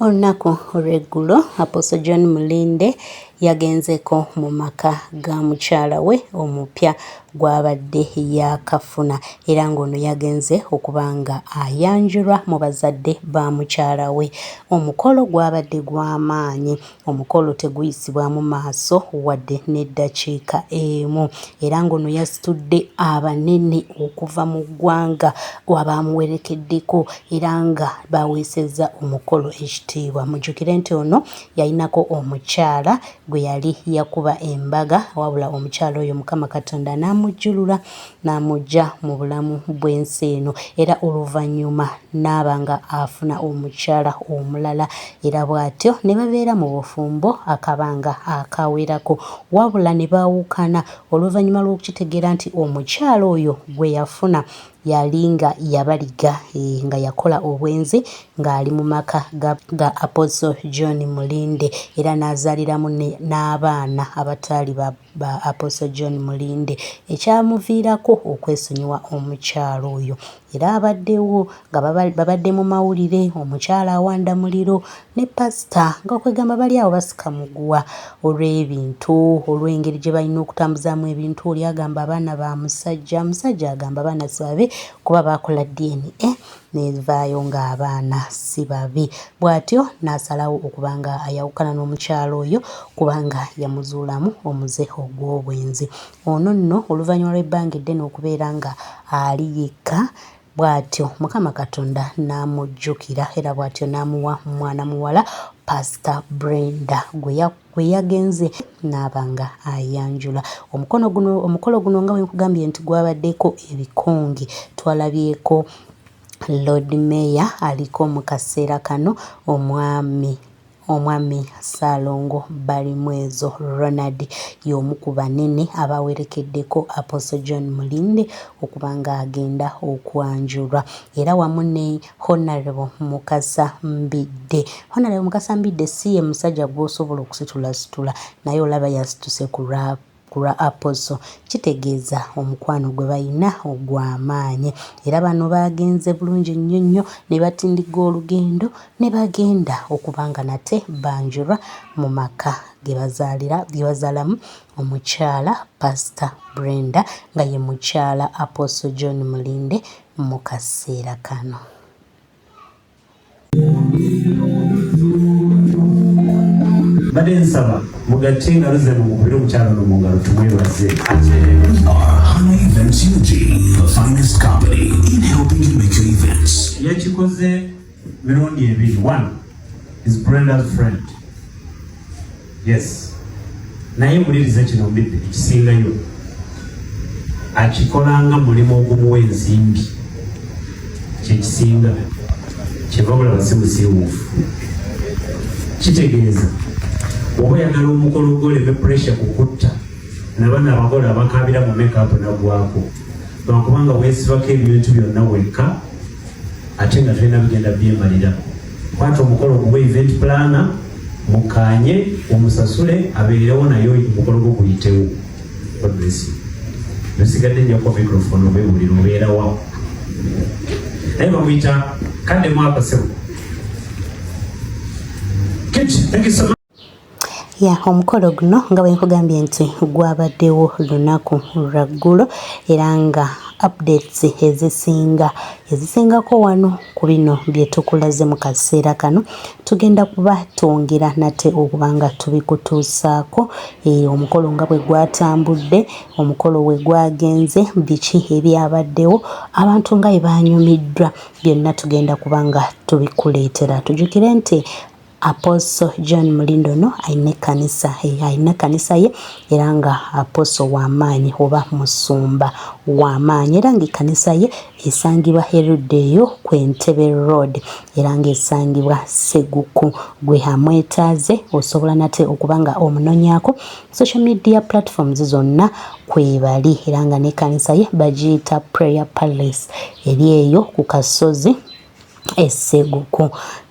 Olunaku olw'eggulo Apostle John Mulinde yagenzeko mu maka ga mukyala we omupya gw'abadde yakafuna era ng'ono yagenze okuba nga ayanjulwa mu bazadde ba mukyala we. Omukolo gwabadde gw'amaanyi, omukolo teguyisibwamu maaso wadde n'eddakiika emu era ng'ono yasitudde abanene okuva mu ggwanga abamuwerekeddeko era nga baweesezza omukolo ekitiibwa. Mujjukire nti ono yalinako omukyala gwe yali yakuba embaga, wabula omukyala oyo Mukama Katonda n'amujjulula n'amugya mu bulamu bw'ensi eno era oluvannyuma n'aba nga afuna omukyala omulala era bw'atyo ne babeera mu bufumbo akabanga akawerako, wabula ne baawukana oluvannyuma lw'okukitegeera nti omukyala oyo gwe yafuna yali nga yabaliga nga yakola obwenzi ng'ali mu maka ga Apostle John Mulinde era n'azaaliramu n'abaana abataali ba Apostle John Mulinde, ekyamuviirako okwesonyiwa omukyala oyo. Era abaddewo nga babadde mu mawulire, omukyala awanda muliro ne pasita ng'okwegamba bali awo basika muguwa olw'ebintu, olw'engeri gye balina okutambuzaamu ebintu. Oli agamba abaana ba musajja, musajja agamba abaana si babe kuba baakola DNA nevaayo ng'abaana si babi. Bw'atyo n'asalawo okuba nga ayawukana n'omukyala oyo kubanga yamuzuulamu omuze ogw'obwenzi. Ono nno oluvannyuma lw'ebbanga eddene okubeera nga ali yekka, bw'atyo Mukama Katonda n'amujjukira era bw'atyo n'amuwa mwana muwala Pastor Brenda gwe yagenze n'aba nga ayanjula. Omukolo guno nga bwe nkugambye nti gwabaddeko ebikonge. Twalabyeko Lord Mayor aliko mu kaseera kano omwami Ssalongo Balimwezo Ronald, y'omu ku banene abawerekeddeko Apostle John Mulinde okuba nga agenda okwanjulwa era wamu ne Honorable Mukasa Mbidde. Honorable Mukasa Mbidde si ye musajja gw'osobola okusitulasitula naye olaba yasituse ku lwa Apostle, kitegeeza omukwano gwe balina ogw'amaanyi era bano bagenze bulungi nnyo ne batindiga olugendo ne bagenda okuba nga nate banjulwa mu maka ge bazaalamu omukyala Pastor Brenda nga ye mukyala Apostle John Mulinde mu kaseera kano. Badde nsaba mugatte engalo zammwe mukubire omukyala ono mu ngalo tumwebaze. High Events UG, the finest company in helping you make your events. Yakikoze mirundi ebiri. One is Brenda's friend. Yes. Naye muliriza kino mbidde ekisingayo. Akikolanga mulimu ogumuwa ensimbi. Kyekisinga. Kyeva bulaba si musiiwuufu. Kitegeeza oba oyagala omukolo gwoleme pressure kukutta nabana abakola abakabira mu makeup nagwako lwakubanga weesibako ebintu byonna wekka ate nga tulina bigenda byemalira. Kwata omukolo guba event planner mukanye omusasule abeerewo naye omukolo gwo guyitewo. God bless you. Nesigadde njakuwa microphone obewulira obeerawa naye bamuyita kaddemu akasewo. Thank you so much. Omukolo guno nga bwe nkugambye nti gwabaddewo lunaku lwaggulo era nga updates ezisingako wano ku bino bye tukulaze mu kaseera kano tugenda kuba twongera nate okuba nga tubikutuusaako. Omukolo nga bwe gwatambudde, omukolo we gwagenze, biki ebyabaddewo, abantu nga bwe banyumiddwa, byonna tugenda kuba nga tubikuleetera. Tujjukire nti Apostle John Mulinde ono alina kanisa ye era nga Apostle w'amaanyi oba musumba w'amaanyi era nga kanisa ye esangibwa Herodeyo ku Entebbe Road era nga esangibwa Seguku. Gwe amwetaaze osobola nate okuba nga omunonyaako social media platforms zonna kwebali era nga ne kanisa ye bagiyita Prayer Palace eri eyo ku kasozi Seguku.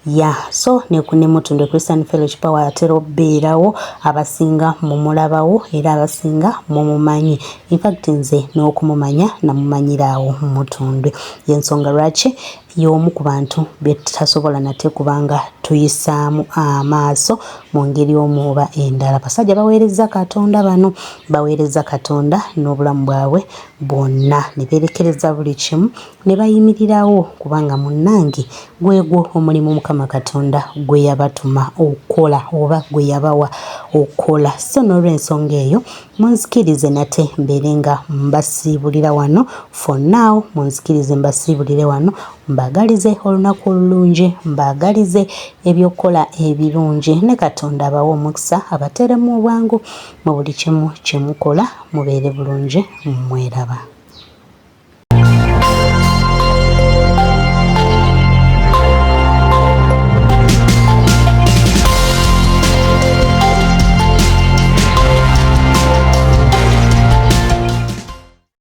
ya so ne Mutundwe Christian Fellowship awatera obbeerawo abasinga mumulabawo era abasinga mumumanyi. In fact nze n'okumumanya namumanyiraawo Mutundwe. Yensonga lwaki y'omu ku bantu betasobola nate kubanga tuyisaamu amaaso mu ngeri omu oba endala. Basajja baweereza Katonda bano, baweereza Katonda n'obulamu bwabwe bwonna ne beerekereza buli kimu ne bayimirirawo kubanga munnange gwegwo omulimu Mukama Katonda gwe yabatuma okukola oba gwe yabawa okukola. So n'olw'ensonga eyo munzikirize nate mbeere nga mbasiibulira wano for now, munzikirize mbasiibulire wano, mbagalize olunaku olulungi, mbagalize ebyokukola ebirungi ne Katonda abawa omukisa abateremu obwangu mu buli kimu kye mukola. Mubeere bulungi, mweraba.